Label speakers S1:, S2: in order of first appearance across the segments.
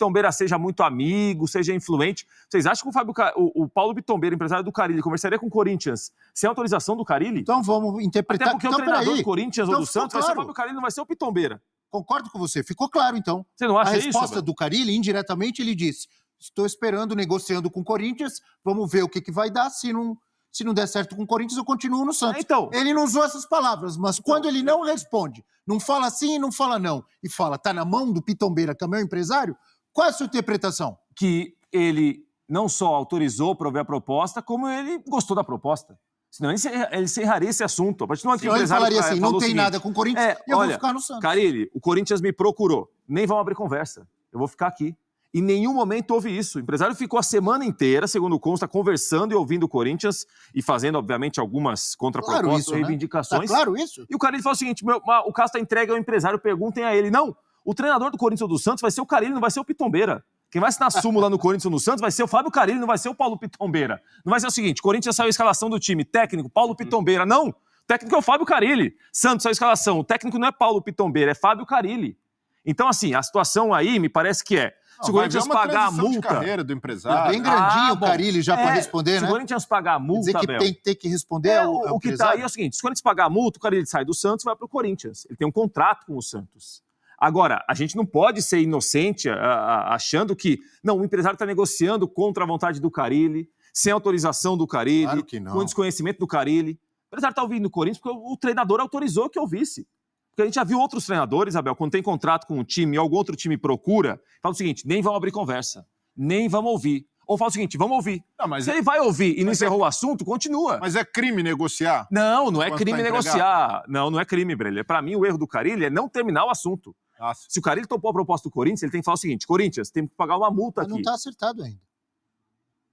S1: Pitombeira seja muito amigo, seja influente. Vocês acham que o Paulo Pitombeira, empresário do Carille, conversaria com o Corinthians sem autorização do Carille?
S2: Então vamos interpretar...
S1: Até porque
S2: então,
S1: o treinador do Corinthians ou do Santos vai ser o Fábio Carille, não vai ser o Pitombeira.
S2: Concordo com você. Ficou claro, então.
S1: Você não acha
S2: isso? A resposta
S1: isso,
S2: do Carille, indiretamente, ele disse: estou esperando, negociando com o Corinthians, vamos ver o que vai dar. Se não der certo com o Corinthians, eu continuo no Santos.
S1: Então,
S2: ele não usou essas palavras, mas quando ele não responde, não fala sim e não fala não, e fala, tá na mão do Pitombeira, que é meu empresário, qual é a sua interpretação?
S1: Que ele não só autorizou para ouvir a proposta, como ele gostou da proposa. Senão ele encerraria esse assunto. A partir do momento que o empresário
S2: falaria assim, não tem nada com o Corinthians, e eu vou ficar no Santos.
S1: Carille, o Corinthians me procurou. Nem vamos abrir conversa. Eu vou ficar aqui. Em nenhum momento houve isso. O empresário ficou a semana inteira, segundo consta, conversando e ouvindo o Corinthians e fazendo, obviamente, algumas contrapropostas,
S2: claro,
S1: reivindicações.
S2: Tá claro isso?
S1: E o Carille falou o seguinte, o caso está entregue ao empresário, perguntem a ele. Não, o treinador do Corinthians ou do Santos vai ser o Carille, não vai ser o Pitombeira. Quem vai assinar súmula no Corinthians ou no Santos vai ser o Fábio Carille, não vai ser o Paulo Pitombeira. Não vai ser o seguinte, Corinthians saiu a escalação do time, técnico, Paulo Pitombeira. Não, o técnico é o Fábio Carille. Santos saiu a escalação, o técnico não é Paulo Pitombeira, é Fábio Carille. Então, assim, a situação aí me parece que se o Corinthians pagar a multa...
S3: de carreira do empresário.
S2: Bem grandinho o Carille já para responder, né?
S1: Se o Corinthians pagar a multa,
S2: dizer que tem que responder
S1: o que está aí é o seguinte, se o Corinthians pagar a multa, o Carille sai do Santos e vai para o Corinthians. Ele tem um contrato com o Santos. Agora, a gente não pode ser inocente achando que, não, o empresário está negociando contra a vontade do Carille, sem autorização do Carille,
S2: claro que não.
S1: Com desconhecimento do Carille. O empresário está ouvindo o Corinthians porque o treinador autorizou que ouvisse. Porque a gente já viu outros treinadores, Abel, quando tem contrato com um time e algum outro time procura, fala o seguinte, nem vamos abrir conversa, nem vamos ouvir. Ou fala o seguinte, vamos ouvir. Não, Se ele vai ouvir e não encerrou o assunto, continua.
S3: Mas é crime negociar?
S1: Não é crime negociar. Não é crime, Breler. Para mim, o erro do Carille é não terminar o assunto.
S3: Nossa.
S1: Se o Carille topou a proposta do Corinthians, ele tem que falar o seguinte, Corinthians, tem que pagar uma multa aqui.
S2: Não está acertado ainda.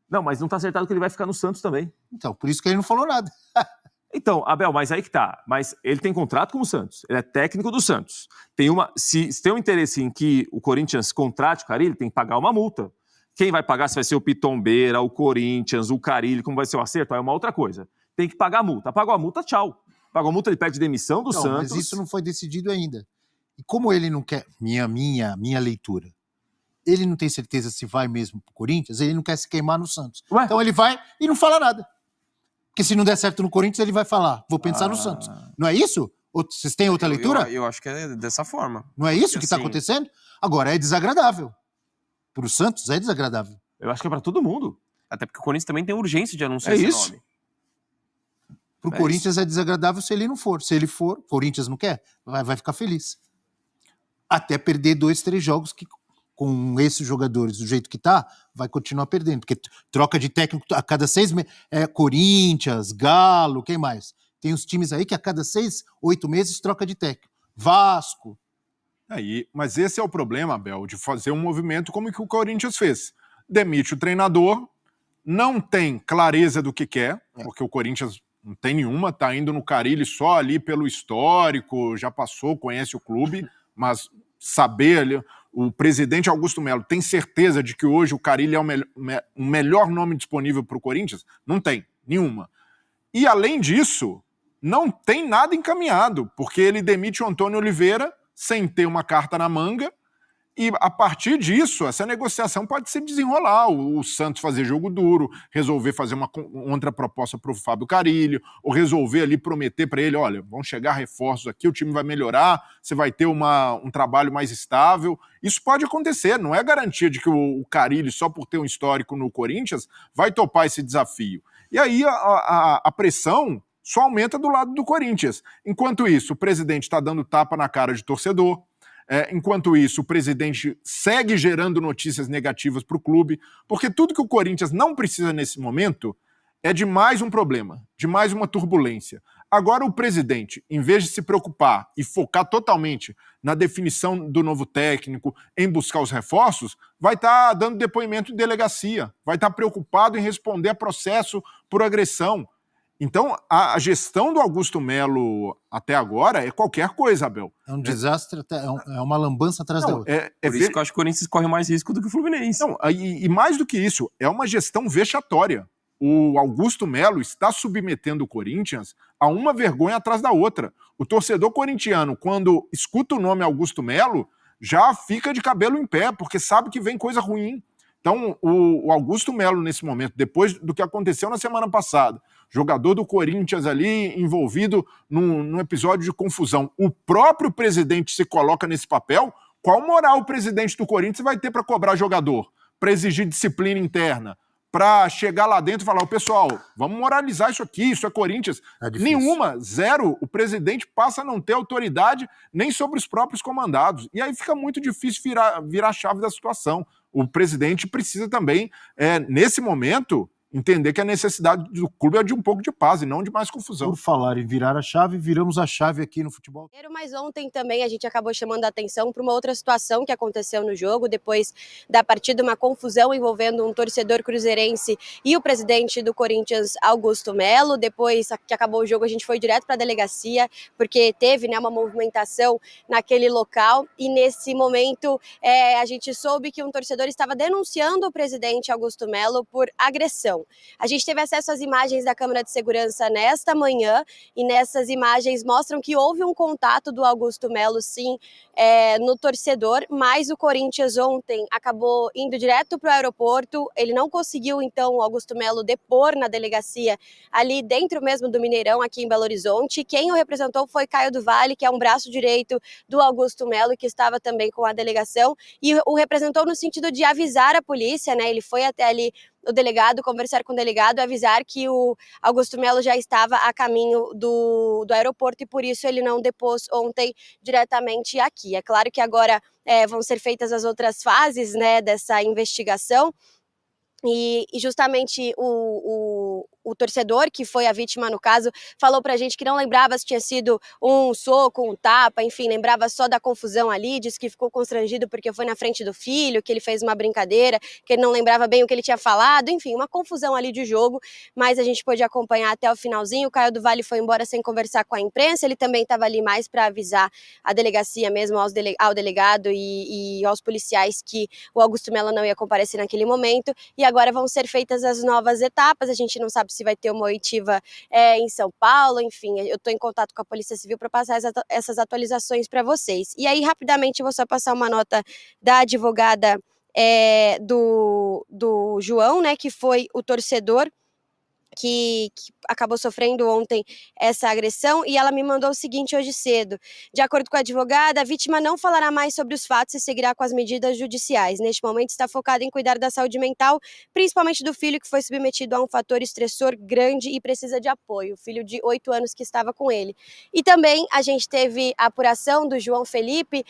S1: Não, mas não está acertado que ele vai ficar no Santos também.
S2: Então, por isso que ele não falou nada.
S1: Então, Abel, mas aí que tá. Mas ele tem contrato com o Santos. Ele é técnico do Santos. Se tem um interesse em que o Corinthians contrate o Carille, ele tem que pagar uma multa. Quem vai pagar, se vai ser o Pitombeira, o Corinthians, o Carille, como vai ser o acerto, é uma outra coisa. Tem que pagar a multa. Pagou a multa, tchau. Pagou a multa, ele pede demissão do Santos.
S2: Mas isso não foi decidido ainda. E como ele não quer... Minha leitura. Ele não tem certeza se vai mesmo pro Corinthians, ele não quer se queimar no Santos.
S1: Ué?
S2: Então ele vai e não fala nada. Porque se não der certo no Corinthians, ele vai falar, vou pensar no Santos. Não é isso? Vocês têm outra leitura?
S4: Eu acho que é dessa forma.
S2: Não é isso que está acontecendo? Agora, é desagradável. Para o Santos, é desagradável.
S1: Eu acho que é para todo mundo.
S4: Até porque o Corinthians também tem urgência de anunciar esse nome.
S2: Para o Corinthians é desagradável se ele não for. Se ele for, o Corinthians não quer, vai ficar feliz. Até perder 2, 3 jogos que, com esses jogadores do jeito que tá, vai continuar perdendo. Porque troca de técnico a cada 6 meses. Corinthians, Galo, quem mais? Tem uns times aí que a cada 6, 8 meses troca de técnico. Vasco.
S3: Mas esse é o problema, Abel, de fazer um movimento como que o Corinthians fez. Demite o treinador, não tem clareza do que quer, porque o Corinthians não tem nenhuma, tá indo no Carille só ali pelo histórico, já passou, conhece o clube, mas saber ali, o presidente Augusto Melo tem certeza de que hoje o Carille é o melhor nome disponível para o Corinthians? Não tem, nenhuma. E além disso, não tem nada encaminhado, porque ele demite o Antônio Oliveira sem ter uma carta na manga, e a partir disso, essa negociação pode se desenrolar, o Santos fazer jogo duro, resolver fazer uma outra proposta para o Fábio Carille, ou resolver ali prometer para ele, olha, vão chegar reforços aqui, o time vai melhorar, você vai ter um trabalho mais estável. Isso pode acontecer, não é garantia de que o Carille, só por ter um histórico no Corinthians, vai topar esse desafio. E aí a pressão só aumenta do lado do Corinthians. Enquanto isso, o presidente está dando tapa na cara de torcedor. Enquanto isso, o presidente segue gerando notícias negativas para o clube, porque tudo que o Corinthians não precisa nesse momento é de mais um problema, de mais uma turbulência. Agora o presidente, em vez de se preocupar e focar totalmente na definição do novo técnico, em buscar os reforços, vai estar dando depoimento em delegacia, vai estar preocupado em responder a processo por agressão. Então, a gestão do Augusto Melo até agora é qualquer coisa, Abel.
S2: É um desastre, é uma lambança atrás da outra.
S4: Por isso que eu acho que o Corinthians corre mais risco do que o Fluminense.
S3: Não, e mais do que isso, é uma gestão vexatória. O Augusto Melo está submetendo o Corinthians a uma vergonha atrás da outra. O torcedor corintiano, quando escuta o nome Augusto Melo, já fica de cabelo em pé, porque sabe que vem coisa ruim. Então, o Augusto Melo, nesse momento, depois do que aconteceu na semana passada, jogador do Corinthians ali envolvido num episódio de confusão, o próprio presidente se coloca nesse papel, qual moral o presidente do Corinthians vai ter para cobrar jogador, para exigir disciplina interna, para chegar lá dentro e falar, pessoal, vamos moralizar isso aqui, isso é Corinthians. Nenhuma, zero, o presidente passa a não ter autoridade nem sobre os próprios comandados. E aí fica muito difícil virar a chave da situação. O presidente precisa também, nesse momento, entender que a necessidade do clube é de um pouco de paz e não de mais confusão.
S2: Por falar em virar a chave, viramos a chave aqui no futebol.
S5: Mas ontem também a gente acabou chamando a atenção para uma outra situação que aconteceu no jogo, depois da partida, uma confusão envolvendo um torcedor cruzeirense e o presidente do Corinthians, Augusto Melo. Depois que acabou o jogo, a gente foi direto para a delegacia, porque teve, né, uma movimentação naquele local, e nesse momento a gente soube que um torcedor estava denunciando o presidente Augusto Melo por agressão. A gente teve acesso às imagens da câmera de segurança nesta manhã, e nessas imagens mostram que houve um contato do Augusto Melo, sim, no torcedor, mas o Corinthians ontem acabou indo direto para o aeroporto. Ele não conseguiu, então, o Augusto Melo depor na delegacia, ali dentro mesmo do Mineirão, aqui em Belo Horizonte. Quem o representou foi Caio do Vale, que é um braço direito do Augusto Melo, que estava também com a delegação, e o representou no sentido de avisar a polícia, né? Ele foi até ali o delegado, conversar com o delegado, avisar que o Augusto Melo já estava a caminho do aeroporto, e por isso ele não depôs ontem diretamente aqui. É claro que agora vão ser feitas as outras fases, né, dessa investigação, e justamente o torcedor, que foi a vítima no caso, falou pra gente que não lembrava se tinha sido um soco, um tapa, enfim, lembrava só da confusão ali, disse que ficou constrangido porque foi na frente do filho, que ele fez uma brincadeira, que ele não lembrava bem o que ele tinha falado, enfim, uma confusão ali de jogo, mas a gente pôde acompanhar até o finalzinho. O Caio do Vale foi embora sem conversar com a imprensa, ele também estava ali mais para avisar a delegacia mesmo, ao delegado e aos policiais que o Augusto Melo não ia comparecer naquele momento, e agora vão ser feitas as novas etapas. A gente não sabe se vai ter uma oitiva em São Paulo, enfim, eu estou em contato com a Polícia Civil para passar essas atualizações para vocês. E aí, rapidamente, eu vou só passar uma nota da advogada do João, né, que foi o torcedor que acabou sofrendo ontem essa agressão, e ela me mandou o seguinte hoje cedo: de acordo com a advogada, a vítima não falará mais sobre os fatos e seguirá com as medidas judiciais. Neste momento está focada em cuidar da saúde mental, principalmente do filho, que foi submetido a um fator estressor grande e precisa de apoio, o filho de 8 anos que estava com ele. E também a gente teve a apuração do João Felipe,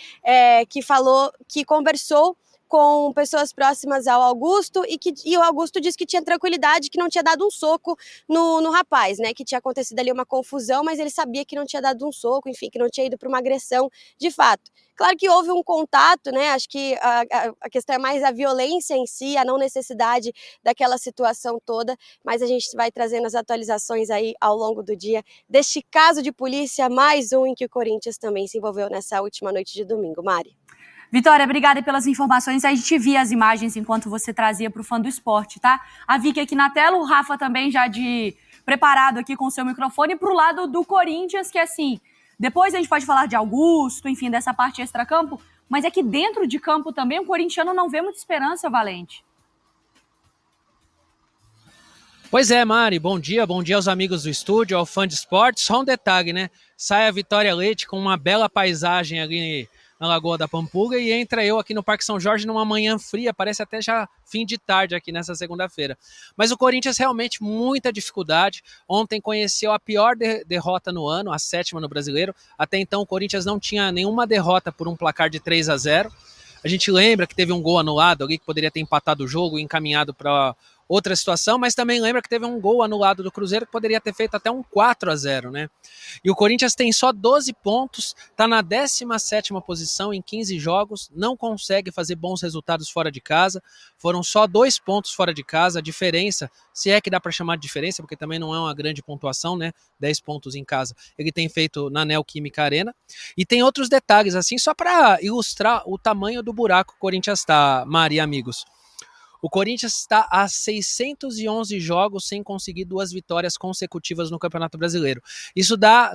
S5: que falou que conversou com pessoas próximas ao Augusto, e o Augusto disse que tinha tranquilidade, que não tinha dado um soco no rapaz, né, que tinha acontecido ali uma confusão, mas ele sabia que não tinha dado um soco, enfim, que não tinha ido para uma agressão de fato. Claro que houve um contato, né, acho que a questão é mais a violência em si, a não necessidade daquela situação toda, mas a gente vai trazendo as atualizações aí ao longo do dia deste caso de polícia, mais um em que o Corinthians também se envolveu nessa última noite de domingo. Mari.
S6: Vitória, obrigada pelas informações. A gente via as imagens enquanto você trazia para o Fã do Esporte, tá? A Vicky aqui na tela, o Rafa também já preparado aqui com o seu microfone pro lado do Corinthians, que assim, depois a gente pode falar de Augusto, enfim, dessa parte extracampo, mas é que dentro de campo também o corintiano não vê muita esperança, Valente.
S7: Pois é, Mari, bom dia aos amigos do estúdio, ao Fã de Esportes. Só um detalhe, né? Sai a Vitória Leite com uma bela paisagem ali na Lagoa da Pampulha, e entra eu aqui no Parque São Jorge numa manhã fria, parece até já fim de tarde aqui nessa segunda-feira. Mas o Corinthians realmente muita dificuldade. Ontem conheceu a pior derrota no ano, a 7ª no Brasileiro. Até então o Corinthians não tinha nenhuma derrota por um placar de 3-0. A gente lembra que teve um gol anulado ali, que poderia ter empatado o jogo e encaminhado para outra situação, mas também lembra que teve um gol anulado do Cruzeiro que poderia ter feito até um 4-0, né? E o Corinthians tem só 12 pontos, está na 17ª posição em 15 jogos, não consegue fazer bons resultados fora de casa, foram só 2 pontos fora de casa, a diferença, se é que dá para chamar de diferença, porque também não é uma grande pontuação, né? 10 pontos em casa, ele tem feito na Neoquímica Arena. E tem outros detalhes, assim, só para ilustrar o tamanho do buraco que o Corinthians está, Mari e amigos. O Corinthians está a 611 jogos sem conseguir 2 vitórias consecutivas no Campeonato Brasileiro. Isso dá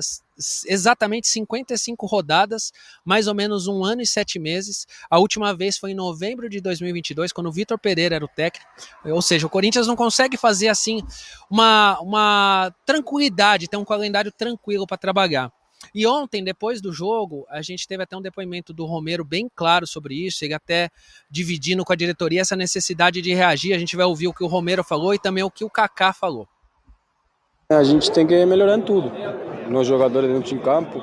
S7: exatamente 55 rodadas, mais ou menos 1 ano e 7 meses. A última vez foi em novembro de 2022, quando o Vitor Pereira era o técnico. Ou seja, o Corinthians não consegue fazer assim uma tranquilidade, ter um calendário tranquilo para trabalhar. E ontem, depois do jogo, a gente teve até um depoimento do Romero bem claro sobre isso, ele até dividindo com a diretoria essa necessidade de reagir. A gente vai ouvir o que o Romero falou e também o que o Kaká falou.
S8: A gente tem que melhorar em tudo, nós jogadores dentro de campo,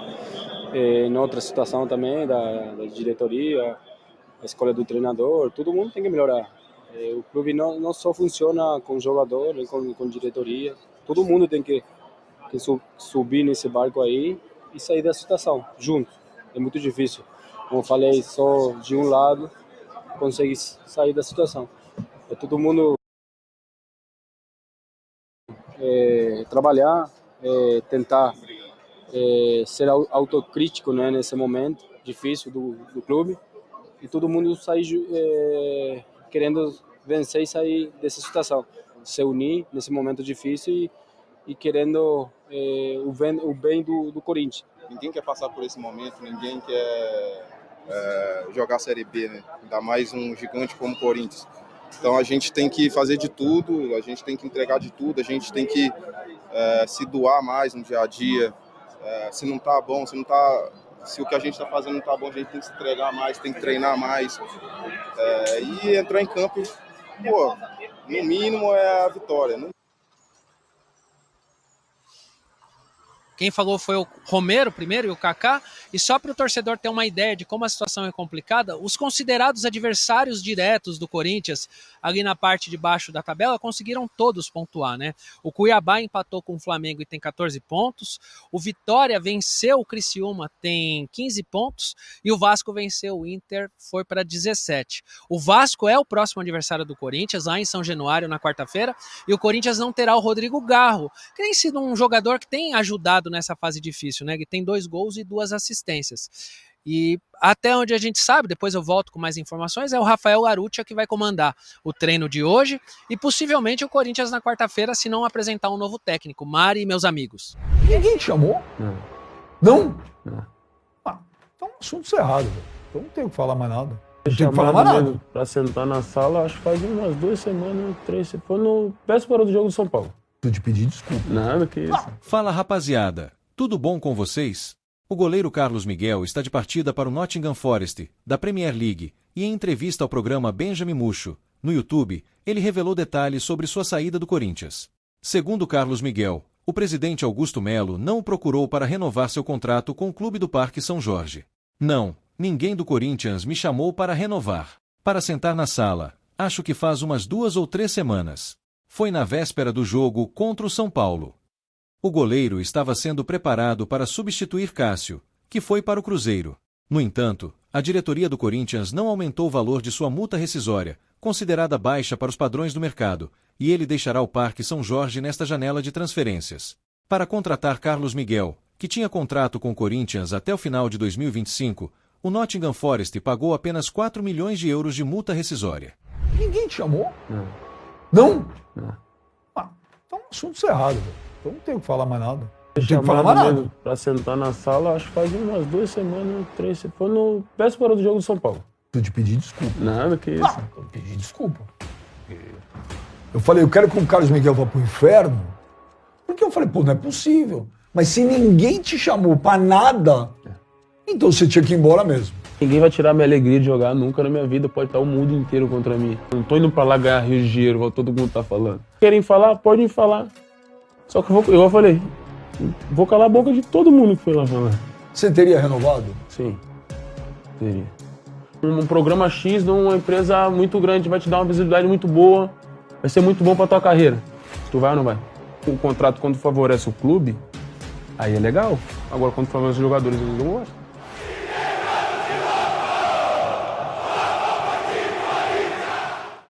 S8: em outra situação também, da diretoria, a escolha do treinador, todo mundo tem que melhorar. O clube não só funciona com jogador, com diretoria, todo mundo tem que subir nesse barco aí e sair da situação, junto. É muito difícil. Como eu falei, só de um lado consegue sair da situação. É todo mundo trabalhar, tentar ser autocrítico, né, nesse momento difícil do clube, e todo mundo sair querendo vencer e sair dessa situação. Se unir nesse momento difícil e querendo o bem do Corinthians.
S9: Ninguém quer passar por esse momento, ninguém quer jogar a Série B, né? Ainda mais um gigante como o Corinthians. Então a gente tem que fazer de tudo, a gente tem que entregar de tudo, a gente tem que se doar mais no dia a dia. Se não tá bom, se o que a gente está fazendo não tá bom, a gente tem que se entregar mais, tem que treinar mais e entrar em campo, pô, no mínimo é a vitória, né?
S7: Quem falou foi o Romero primeiro e o Kaká. E só para o torcedor ter uma ideia de como a situação é complicada, os considerados adversários diretos do Corinthians, ali na parte de baixo da tabela, conseguiram todos pontuar, né? O Cuiabá empatou com o Flamengo e tem 14 pontos. O Vitória venceu o Criciúma, tem 15 pontos. E o Vasco venceu o Inter, foi para 17. O Vasco é o próximo adversário do Corinthians, lá em São Januário, na quarta-feira. E o Corinthians não terá o Rodrigo Garro, que tem sido um jogador que tem ajudado nessa fase difícil, né? Ele tem 2 gols e 2 assistências. E até onde a gente sabe, depois eu volto com mais informações, é o Rafael Laruccia que vai comandar o treino de hoje e possivelmente o Corinthians na quarta-feira, se não apresentar um novo técnico. Mari e meus amigos.
S10: Ninguém te chamou? Não? Ah, então o assunto está errado. Então não tem o que falar mais nada. Não tem o que falar mais nada.
S11: Para sentar na sala, acho que faz umas 2 semanas, 3. Foi no véspera do jogo do São Paulo.
S10: Eu te pedi desculpa.
S11: Nada que isso.
S12: Fala, rapaziada. Tudo bom com vocês? O goleiro Carlos Miguel está de partida para o Nottingham Forest, da Premier League, e em entrevista ao programa Benjamin Mucho, no YouTube, ele revelou detalhes sobre sua saída do Corinthians. Segundo Carlos Miguel, o presidente Augusto Melo não o procurou para renovar seu contrato com o Clube do Parque São Jorge. Não, ninguém do Corinthians me chamou para renovar. Para sentar na sala, acho que faz umas 2 ou 3 semanas. Foi na véspera do jogo contra o São Paulo. O goleiro estava sendo preparado para substituir Cássio, que foi para o Cruzeiro. No entanto, a diretoria do Corinthians não aumentou o valor de sua multa rescisória, considerada baixa para os padrões do mercado, e ele deixará o Parque São Jorge nesta janela de transferências. Para contratar Carlos Miguel, que tinha contrato com o Corinthians até o final de 2025, o Nottingham Forest pagou apenas 4 milhões de euros de multa rescisória.
S10: Ninguém te chamou? Não? Ah, então o assunto está errado. Então não tem o que falar mais nada. Não tem o que falar mais nada.
S11: Para sentar na sala, acho que faz umas 2 semanas, 3. Foi no véspera do jogo do São Paulo.
S10: Eu te pedi desculpa.
S11: Nada que isso.
S10: Eu pedi desculpa. Eu falei, eu quero que o Carlos Miguel vá pro inferno. Porque eu falei, pô, não é possível. Mas se ninguém te chamou pra nada, então você tinha que ir embora mesmo.
S11: Ninguém vai tirar minha alegria de jogar nunca na minha vida. Pode estar o mundo inteiro contra mim. Não tô indo pra lá ganhar Rio de Janeiro, igual todo mundo tá falando. Querem falar? Podem falar. Só que eu falei, vou calar a boca de todo mundo que foi lá falar.
S10: Você teria renovado?
S11: Sim, teria. Um programa X de uma empresa muito grande vai te dar uma visibilidade muito boa, vai ser muito bom pra tua carreira. Tu vai ou não vai? O contrato, quando favorece o clube, aí é legal. Agora, quando favorece os jogadores, eles não gostam.